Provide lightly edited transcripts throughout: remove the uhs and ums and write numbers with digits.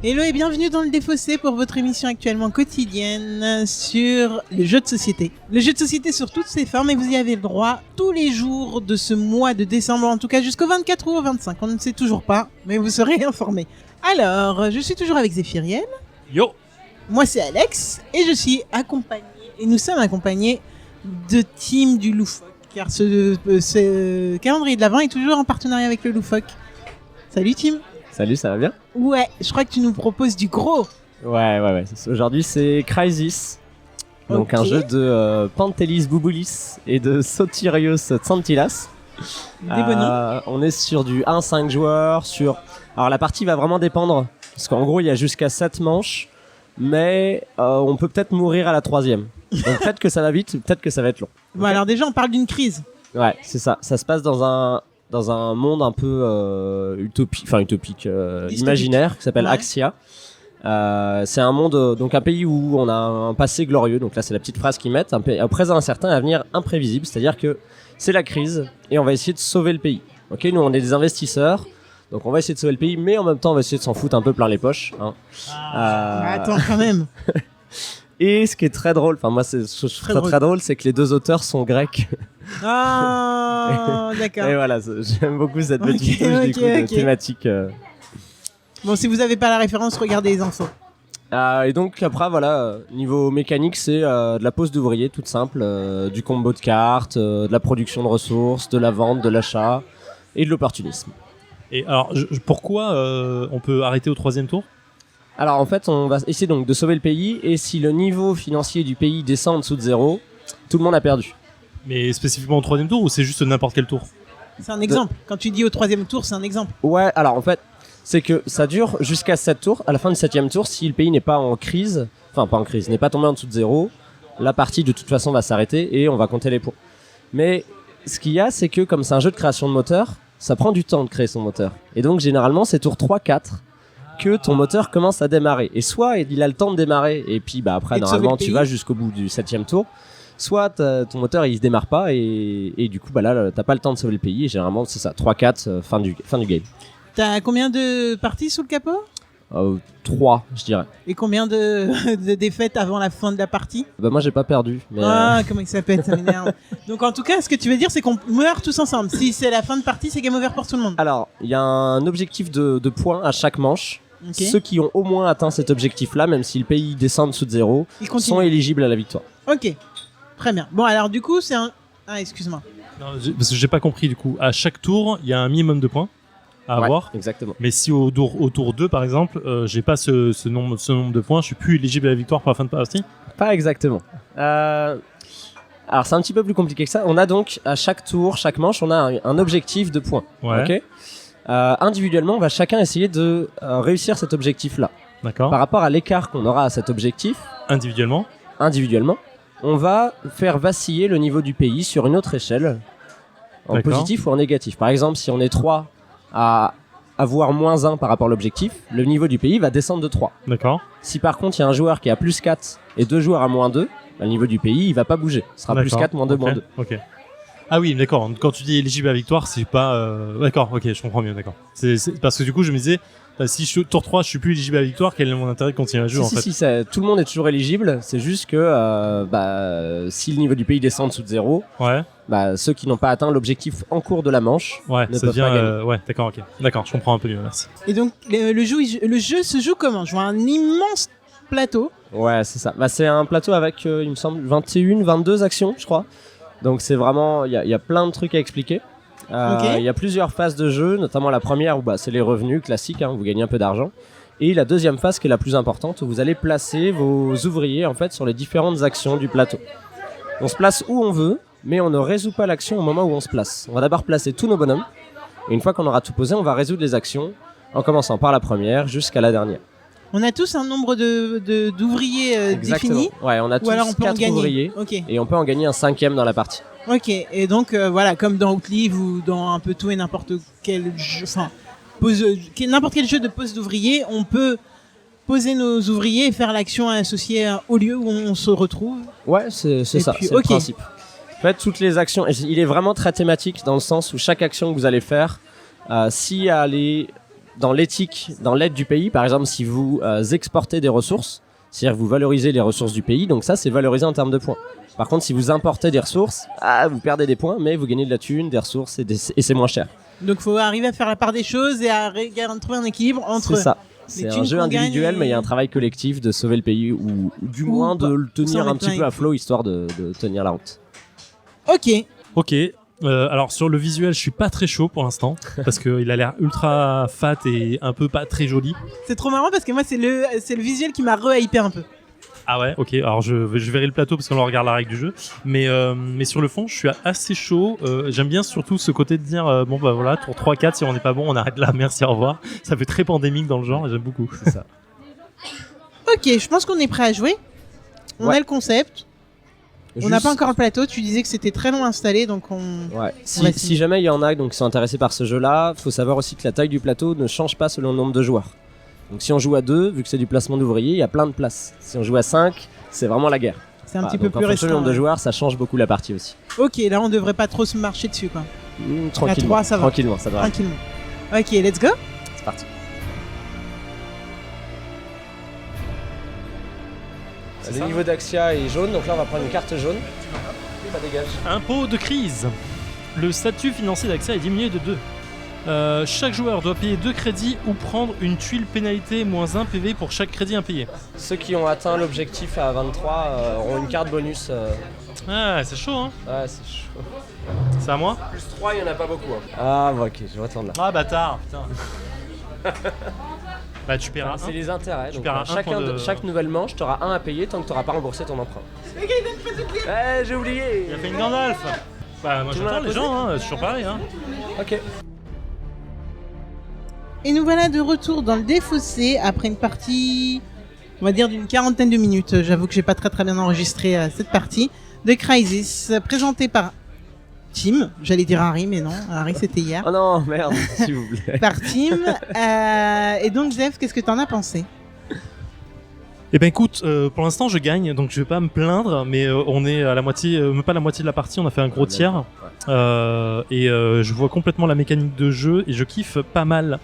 Hello et bienvenue dans le Défaussé pour votre émission actuellement quotidienne sur le jeu de société. Le jeu de société sur toutes ses formes et vous y avez le droit tous les jours de ce mois de décembre, en tout cas jusqu'au 24 ou au 25, on ne sait toujours pas, mais vous serez informés. Alors, je suis toujours avec Zéphiriel. Yo. Moi c'est Alex et je suis accompagné, et nous sommes accompagnés de Tim du Loufoque, car ce calendrier de l'Avent est toujours en partenariat avec le Loufoque. Salut Tim. Salut, ça va bien? Ouais, je crois que tu nous proposes du gros. Ouais. Aujourd'hui, c'est Crysis. Donc, Ok. un jeu de Pantelis Bouboulis et de Sotirios Tsantilas. Des bons noms. On est sur du 1-5 joueurs. Alors, la partie va vraiment dépendre. Parce qu'en gros, il y a jusqu'à 7 manches. Mais on peut peut-être mourir à la 3e. Donc, peut-être que ça va vite, peut-être que ça va être long. Bon, alors déjà, on parle d'une crise. Ouais, c'est ça. Ça se passe dans un monde un peu utopique, imaginaire, qui s'appelle Ouais. Axia. C'est un monde, donc un pays où on a un passé glorieux. Donc là, c'est la petite phrase qu'ils mettent, un présent incertain, un avenir imprévisible. C'est-à-dire que c'est la crise et on va essayer de sauver le pays. Ok, nous, on est des investisseurs. Donc on va essayer de sauver le pays, mais en même temps, on va essayer de s'en foutre un peu plein les poches. Hein. Attends, quand même. Et ce qui est très drôle, enfin moi, je trouve ça très drôle, c'est que les deux auteurs sont grecs. Ah, d'accord. Et voilà, j'aime beaucoup cette petite touche Ok, du coup, de thématique. Bon, si vous avez pas la référence, regardez les infos. Et donc après voilà, niveau mécanique, c'est de la pose d'ouvrier toute simple, du combo de cartes, de la production de ressources, de la vente, de l'achat et de l'opportunisme. Et alors, pourquoi on peut arrêter au 3e tour? Alors en fait, on va essayer donc de sauver le pays, et si le niveau financier du pays descend en dessous de 0, tout le monde a perdu. Mais spécifiquement au 3e tour ou c'est juste n'importe quel tour? C'est un exemple. Quand tu dis au 3e tour, c'est un exemple. Ouais, alors en fait, c'est que ça dure jusqu'à 7 tours. À la fin du 7e tour, si le pays n'est pas en crise, enfin pas en crise, n'est pas tombé en dessous de 0, la partie de toute façon va s'arrêter et on va compter les points. Mais ce qu'il y a, c'est que comme c'est un jeu de création de moteur, ça prend du temps de créer son moteur. Et donc généralement, c'est tour 3-4 que ton moteur commence à démarrer. Et soit il a le temps de démarrer et puis après Et de sauver normalement le tu pays. vas jusqu'au bout du 7e tour. Soit ton moteur il se démarre pas et du coup là t'as pas le temps de sauver le pays, et généralement c'est ça, 3-4 fin du game. T'as combien de parties sous le capot 3 je dirais. et combien de défaites avant la fin de la partie? Moi j'ai pas perdu mais Ah, comment il s'appelle, ça m'énerve. Donc en tout cas, ce que tu veux dire, c'est qu'on meurt tous ensemble. Si c'est la fin de partie, c'est game over pour tout le monde. Alors il y a un objectif de points à chaque manche. Ok. Ceux qui ont au moins atteint cet objectif là, même si le pays descend en dessous de 0, Il continue. sont éligibles à la victoire. Ok. Très bien. Bon, alors du coup, c'est un... Ah, excuse-moi. Non, parce que j'ai pas compris du coup. À chaque tour, il y a un minimum de points à Ouais, avoir. exactement. Mais si au tour 2 par exemple, j'ai pas ce nombre de points, je suis plus éligible à la victoire pour la fin de partie. Pas exactement. Alors c'est un petit peu plus compliqué que ça. On a donc à chaque tour, chaque manche, on a un objectif de points. Ouais. Ok. Individuellement, on va chacun essayer de réussir cet objectif-là. D'accord. Par rapport à l'écart qu'on aura à cet objectif, Individuellement. on va faire vaciller le niveau du pays sur une autre échelle, en D'accord. positif ou en négatif. Par exemple, si on est 3 à avoir -1 par rapport à l'objectif, le niveau du pays va descendre de 3. D'accord. Si par contre il y a un joueur qui a +4 et 2 joueurs à -2, le niveau du pays il va pas bouger. Ce sera D'accord. +4, -2, Ok. -2. Ok. Ah oui, d'accord. Quand tu dis éligible à la victoire, c'est pas. D'accord, ok, je comprends mieux, d'accord. C'est parce que du coup, je me disais, si tour 3, je suis plus éligible à la victoire, quel est mon intérêt de continuer à jouer en fait? Si, tout le monde est toujours éligible, c'est juste que si le niveau du pays descend en dessous de 0, Ouais, ceux qui n'ont pas atteint l'objectif en cours de la manche ouais, ne ça peuvent devient. pas gagner. Ouais, d'accord, ok. D'accord, je comprends un peu mieux, merci. Et donc, le jeu se joue comment? Je vois un immense plateau. Ouais, c'est ça. C'est un plateau avec, il me semble, 22 actions, je crois. Donc c'est vraiment, il y a plein de trucs à expliquer. Ok. Il y a plusieurs phases de jeu, notamment la première où c'est les revenus classiques, hein, vous gagnez un peu d'argent. Et la deuxième phase qui est la plus importante, où vous allez placer vos ouvriers en fait sur les différentes actions du plateau. On se place où on veut, mais on ne résout pas l'action au moment où on se place. On va d'abord placer tous nos bonhommes, et une fois qu'on aura tout posé, on va résoudre les actions, en commençant par la première jusqu'à la dernière. On a tous un nombre d'ouvriers défini. Ouais, on a Ou alors on tous peut en 4 gagner. ouvriers, Ok. et on peut en gagner un 5e dans la partie. Ok. Et donc, voilà, comme dans Outlive ou dans un peu tout et n'importe quel jeu, enfin, n'importe quel jeu de pose d'ouvriers, on peut poser nos ouvriers et faire l'action associée au lieu où on se retrouve. Ouais, c'est ça, puis, c'est ok. le principe. En fait, toutes les actions, il est vraiment très thématique dans le sens où chaque action que vous allez faire, si elle est dans l'éthique, dans l'aide du pays, par exemple, si vous exportez des ressources, c'est-à-dire que vous valorisez les ressources du pays, donc ça, c'est valorisé en termes de points. Par contre, si vous importez des ressources, vous perdez des points, mais vous gagnez de la thune, des ressources et c'est moins cher. Donc, faut arriver à faire la part des choses et à trouver un équilibre entre. C'est ça. C'est un jeu individuel, mais il y a un travail collectif de sauver le pays ou du moins de le tenir un petit peu à flot, histoire de tenir la route. Ok. Alors sur le visuel, je suis pas très chaud pour l'instant parce qu'il a l'air ultra fat et un peu pas très joli. C'est trop marrant parce que moi, c'est le visuel qui m'a re-hypé un peu. Ah ouais, ok. Alors je verrai le plateau parce qu'on regarde la règle du jeu. Mais sur le fond, je suis assez chaud. J'aime bien surtout ce côté de dire bon bah voilà, tour 3-4, si on n'est pas bon, on arrête là, merci, au revoir. Ça fait très pandémique dans le genre et j'aime beaucoup. C'est ça. Ok, je pense qu'on est prêt à jouer. On a le concept. On n'a pas encore le plateau. Tu disais que c'était très long installé, donc on. Ouais. Si jamais il y en a donc qui sont intéressés par ce jeu-là, faut savoir aussi que la taille du plateau ne change pas selon le nombre de joueurs. Donc si on joue à 2, vu que c'est du placement d'ouvriers, il y a plein de places. Si on joue à 5, c'est vraiment la guerre. C'est un petit peu plus restreint. Le nombre de ouais. joueurs, ça change beaucoup la partie aussi. Ok, là on devrait pas trop se marcher dessus quoi. Tranquillement. À 3, ça va. Tranquillement, ça va. Tranquillement. Ok, let's go. C'est parti. Le niveau d'Axia est jaune, donc là on va prendre une carte jaune. Ça dégage. Impôt de crise. Le statut financier d'Axia est diminué de 2. Chaque joueur doit payer 2 crédits ou prendre une tuile pénalité moins 1 PV pour chaque crédit impayé. Ceux qui ont atteint l'objectif à 23 auront une carte bonus. Ah, c'est chaud, hein. Ouais, c'est chaud. C'est à moi ? Plus 3, il n'y en a pas beaucoup. Hein. Ah, bah, ok, je vais attendre là. Ah, bâtard, putain. Bah, tu paieras. C'est les intérêts. Tu Donc, paieras chaque nouvelle manche, tu auras 1 à payer tant que tu n'auras pas remboursé ton emprunt. J'ai oublié. Il a fait une Gandalf. Bah, moi j'attends les gens, hein, c'est toujours pareil. Hein. Ok. Et nous voilà de retour dans le défaussé après une partie, on va dire d'une 40aine de minutes. J'avoue que j'ai pas très bien enregistré cette partie de Crysis, présentée par Tim. J'allais dire Harry, mais non, Harry c'était hier. Oh non, merde, s'il vous plaît. Par Tim. Et donc Jeff, qu'est-ce que t'en as pensé ? Eh ben écoute, pour l'instant je gagne, donc je vais pas me plaindre, mais on est à la moitié, même pas la moitié de la partie, on a fait un gros tiers. Et je vois complètement la mécanique de jeu et je kiffe pas mal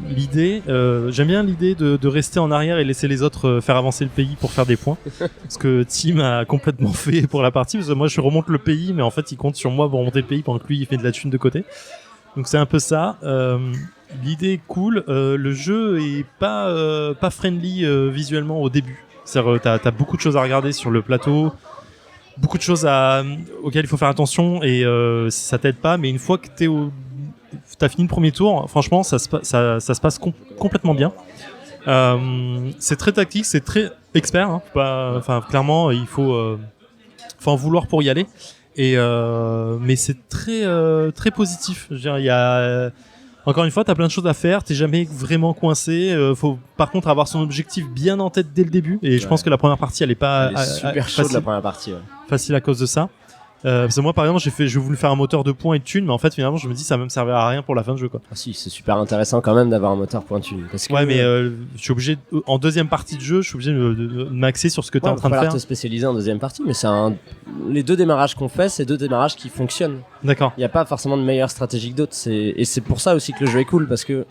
l'idée. J'aime bien l'idée de rester en arrière et laisser les autres faire avancer le pays pour faire des points. Ce que Tim a complètement fait pour la partie, parce que moi je remonte le pays, mais en fait il compte sur moi pour remonter le pays pendant que lui il fait de la thune de côté. Donc c'est un peu ça. L'idée est cool. Le jeu est pas friendly visuellement au début. C'est-à-dire t'as beaucoup de choses à regarder sur le plateau, beaucoup de choses auxquelles il faut faire attention et ça t'aide pas. Mais une fois que t'as fini le premier tour, franchement ça se passe complètement bien. C'est très tactique, c'est très expert. Hein. Enfin clairement il faut en vouloir pour y aller. Mais c'est très positif. Je veux dire, il y a encore une fois, t'as plein de choses à faire, t'es jamais vraiment coincé. Faut par contre avoir son objectif bien en tête dès le début. Et je pense que la première partie, elle est pas super chaude la première partie. Ouais. Facile à cause de ça. Parce que moi, par exemple, j'ai voulu faire un moteur de points et de thunes, mais en fait, finalement, je me dis ça va me servir à rien pour la fin de jeu, quoi. Ah si, c'est super intéressant quand même d'avoir un moteur point de thune. Parce que ouais, mais je suis obligé en deuxième partie de jeu, je suis obligé de m'axer sur ce que t'es en train de faire. Te spécialiser en deuxième partie, mais les 2 démarrages qu'on fait, c'est 2 démarrages qui fonctionnent. D'accord. Il n'y a pas forcément de meilleure stratégie que d'autres. Et c'est pour ça aussi que le jeu est cool, parce que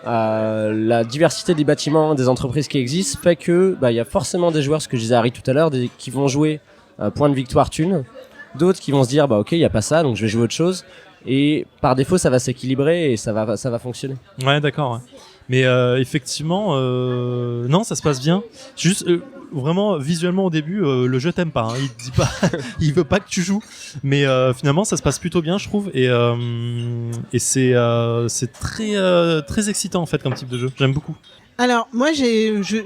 la diversité des bâtiments, des entreprises qui existent, fait que il y a forcément des joueurs, ce que je disais à Harry tout à l'heure, qui vont jouer point de victoire thune. D'autres qui vont se dire ok, il y a pas ça, donc je vais jouer autre chose, et par défaut ça va s'équilibrer et ça va fonctionner. Ouais, d'accord. Ouais. Mais effectivement non, ça se passe bien. Juste vraiment visuellement au début le jeu t'aime pas, hein. Il te dit pas il veut pas que tu joues, mais finalement ça se passe plutôt bien, je trouve, et c'est très excitant en fait comme type de jeu. J'aime beaucoup. Alors moi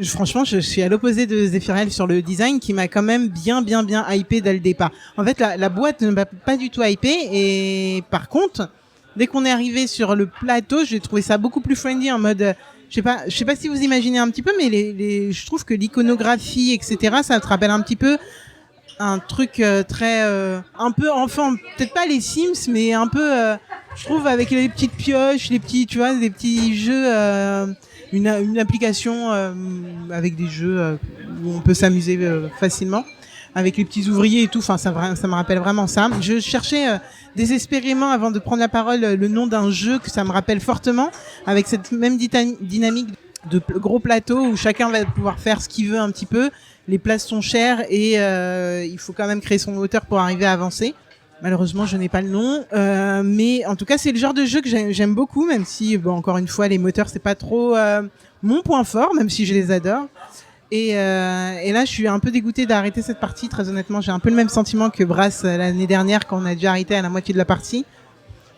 franchement je suis à l'opposé de Zephyriel sur le design qui m'a quand même bien hypé dès le départ. En fait la boîte ne m'a pas du tout hypé, et par contre dès qu'on est arrivé sur le plateau j'ai trouvé ça beaucoup plus friendly, en mode je sais pas si vous imaginez un petit peu, mais je trouve que l'iconographie etc, ça te rappelle un petit peu un truc très un peu enfant, peut-être pas les Sims, mais un peu je trouve avec les petites pioches, les petits, tu vois, des petits jeux une application avec des jeux où on peut s'amuser facilement. avec les petits ouvriers et tout. Enfin, ça me rappelle vraiment ça. Je cherchais désespérément avant de prendre la parole le nom d'un jeu que ça me rappelle fortement, avec cette même dynamique de gros plateaux où chacun va pouvoir faire ce qu'il veut un petit peu. Les places sont chères et il faut quand même créer son moteur pour arriver à avancer. Malheureusement, je n'ai pas le nom, mais en tout cas, c'est le genre de jeu que j'aime beaucoup, même si, bon, encore une fois, les moteurs, c'est pas trop mon point fort, même si je les adore. Et là, je suis un peu dégoûtée d'arrêter cette partie. Très honnêtement, j'ai un peu le même sentiment que Brass l'année dernière, quand on a déjà arrêté à la moitié de la partie,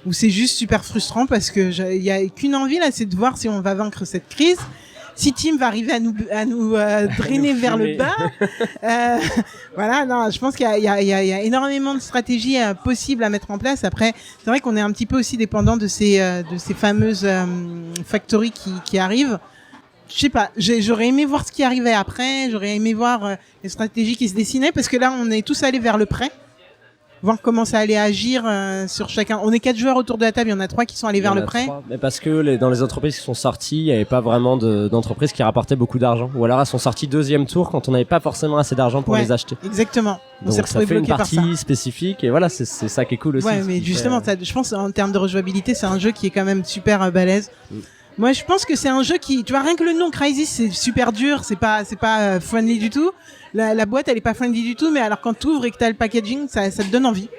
où c'est juste super frustrant parce que il y a qu'une envie là, c'est de voir si on va vaincre cette crise. Si Tim va arriver à nous drainer vers le bas, voilà. Non, je pense qu'il y a énormément de stratégies possibles à mettre en place. Après, c'est vrai qu'on est un petit peu aussi dépendant de ces fameuses factories qui arrivent. Je sais pas. J'aurais aimé voir ce qui arrivait après. J'aurais aimé voir les stratégies qui se dessinaient parce que là, on est tous allés vers le prêt. Voir comment ça allait agir sur chacun. On est 4 joueurs autour de la table, il y en a 3 qui sont allés vers le prêt. 3. Mais parce que dans les entreprises qui sont sorties, il n'y avait pas vraiment d'entreprises qui rapportaient beaucoup d'argent. Ou alors elles sont sorties deuxième tour quand on n'avait pas forcément assez d'argent pour les acheter. Exactement. Donc ça fait une partie spécifique et voilà, c'est ça qui est cool aussi. Ouais, mais justement, je pense en termes de rejouabilité, c'est un jeu qui est quand même super balèze. Moi, je pense que c'est un jeu qui, tu vois, rien que le nom Crysis, c'est super dur, c'est pas friendly du tout. La boîte, elle est pas friendly du tout, mais alors quand t'ouvres et que t'as le packaging, ça te donne envie.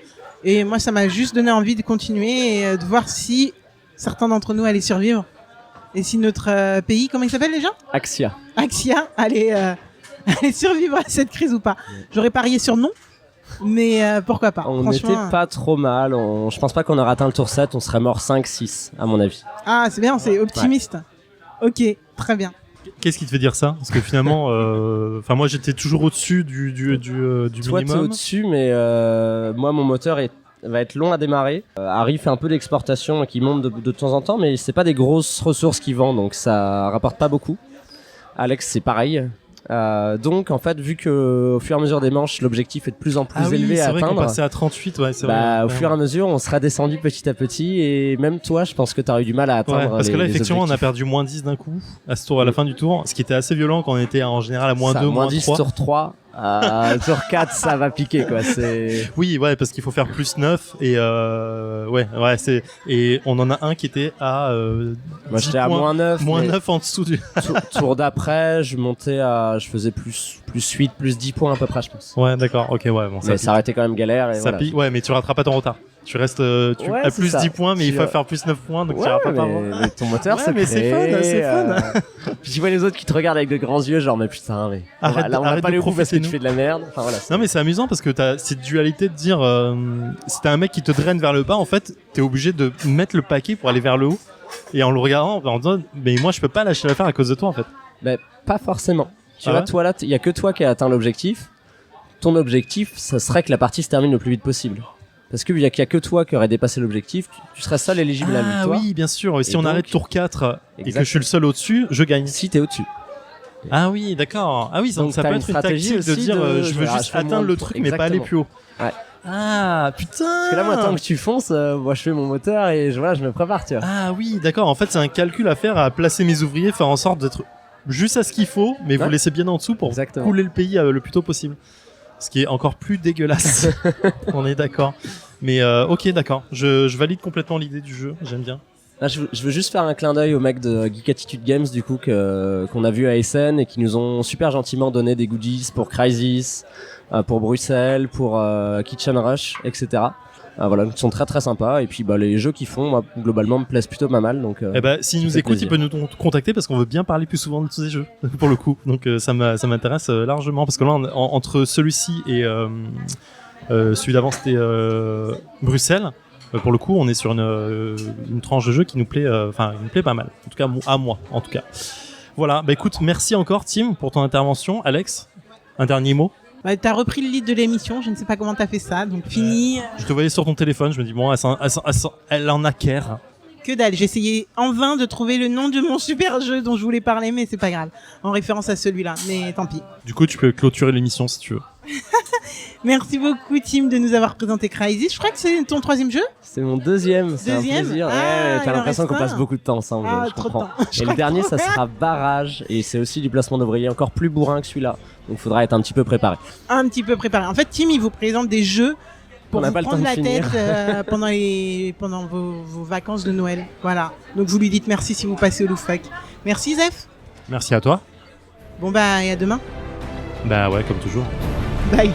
Et moi, ça m'a juste donné envie de continuer et de voir si certains d'entre nous allaient survivre. Et si notre pays, comment il s'appelle déjà? Axia allait survivre à cette crise ou pas. J'aurais parié sur non. Mais pourquoi pas. On n'était pas trop mal. Je pense pas qu'on aurait atteint le tour 7. On serait mort 5-6 à mon avis. Ah, c'est bien, c'est optimiste. Ouais. Ok, très bien. Qu'est-ce qui te fait dire ça? Parce que finalement, moi j'étais toujours au-dessus du Toi, minimum. Toi t'es au-dessus, mais moi mon moteur va être long à démarrer. Harry fait un peu d'exportation qui monte de temps en temps, mais c'est pas des grosses ressources qu'il vend, donc ça rapporte pas beaucoup. Alex, c'est pareil. Donc en fait, vu que au fur et à mesure des manches, l'objectif est de plus en plus élevé à atteindre. C'est vrai qu'on passait à 38, ouais, c'est vrai. Au fur et à mesure, on sera descendu petit à petit et même toi, je pense que t'auras eu du mal à atteindre. Ouais, parce que là, effectivement, on a perdu moins 10 d'un coup à la fin du tour, ce qui était assez violent quand on était en général à moins 2, moins 10 3. Tour 3. Tour 4, ça va piquer quoi. Oui, ouais, parce qu'il faut faire plus 9 et et on en a un qui était à moi j'étais à moins 9. Moins 9 en dessous du tour d'après, je faisais plus 8, plus 10 points à peu près, je pense. Ouais, d'accord. OK, ouais, bon ça. Mais ça arrêtait quand même galère et ça pique. Ouais, mais tu rattrapes pas ton retard. Tu restes à plus 10 points, mais il faut faire plus 9 points, donc tu iras pas mais ton moteur, mais c'est fun. Puis tu vois les autres qui te regardent avec de grands yeux, genre, mais putain, mais. Arrête, là, on va pas le coup parce que tu nous. fais de la merde. Enfin, voilà, non, mais c'est amusant parce que t'as cette dualité de dire, si t'as un mec qui te draine vers le bas, en fait, t'es obligé de mettre le paquet pour aller vers le haut. Et en le regardant, en disant, mais moi, je peux pas lâcher l'affaire à cause de toi, en fait. Mais pas forcément. Tu vois, toi, là, il y a que toi qui as atteint l'objectif. Ton objectif, ça serait que la partie se termine le plus vite possible. Parce qu'il y a que toi qui aurait dépassé l'objectif, tu serais seul éligible à la victoire. Ah oui, bien sûr. Si on arrête tour 4 et que je suis le seul au-dessus, je gagne. Si t'es au-dessus. Ah oui, d'accord. Ah oui, donc ça peut être une tactique de dire je veux juste atteindre le truc mais pas aller plus haut. Ouais. Ah putain. Parce que là, moi, tant que tu fonces, moi je fais mon moteur et je me prépare, tu vois. Ah oui, d'accord. En fait, c'est un calcul à faire, à placer mes ouvriers, faire en sorte d'être juste à ce qu'il faut, mais vous laissez bien en dessous pour couler le pays le plus tôt possible. Ce qui est encore plus dégueulasse. On est d'accord. Mais ok, d'accord. Je valide complètement l'idée du jeu. J'aime bien. Là, je veux juste faire un clin d'œil aux mecs de Geek Attitude Games, du coup, qu'on a vu à Essen et qui nous ont super gentiment donné des goodies pour Crysis, pour Bruxelles, pour Kitchen Rush, etc. Voilà, ils sont très très sympas et puis les jeux qu'ils font, moi, globalement, me plaisent plutôt pas mal. Donc, s'ils nous écoutent, ils peuvent nous contacter parce qu'on veut bien parler plus souvent de ces jeux pour le coup. Donc ça m'intéresse largement parce que là, entre celui-ci et celui d'avant, c'était Bruxelles. Pour le coup, on est sur une tranche de jeu qui nous plaît, il me plaît pas mal. En tout cas, à moi, en tout cas. Voilà. Écoute, merci encore, Tim, pour ton intervention. Alex, un dernier mot. T'as repris le lead de l'émission, je ne sais pas comment t'as fait ça, donc fini. Je te voyais sur ton téléphone, je me dis bon, elle en acquiert. Que dalle, j'ai essayé en vain de trouver le nom de mon super jeu dont je voulais parler, mais c'est pas grave, en référence à celui-là, mais tant pis. Du coup, tu peux clôturer l'émission si tu veux. Merci beaucoup, Tim, de nous avoir présenté Crysis. Je crois que c'est ton 3e jeu. C'est mon 2e, c'est un Deuxième plaisir. Ah, Ouais, il t'as en l'impression reste qu'on passe un. beaucoup de temps ensemble, Ah, je trop de comprends. temps. Je Et le crois dernier, que- ça sera Barrage, et c'est aussi du placement d'ouvriers encore plus bourrin que celui-là. Donc il faudra être un petit peu préparé. Un petit peu préparé. En fait, Tim, il vous présente des jeux pour On n'a vous pas le prendre temps la de finir. tête pendant vos vacances de Noël. Voilà. Donc vous lui dites merci si vous passez au Loufoque. Merci, Zef. Merci à toi. Bon bah, et à demain. Bah ouais, comme toujours. Bye.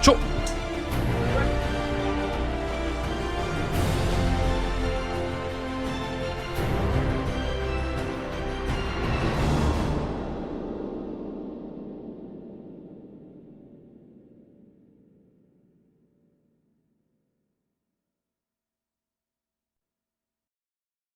Ciao.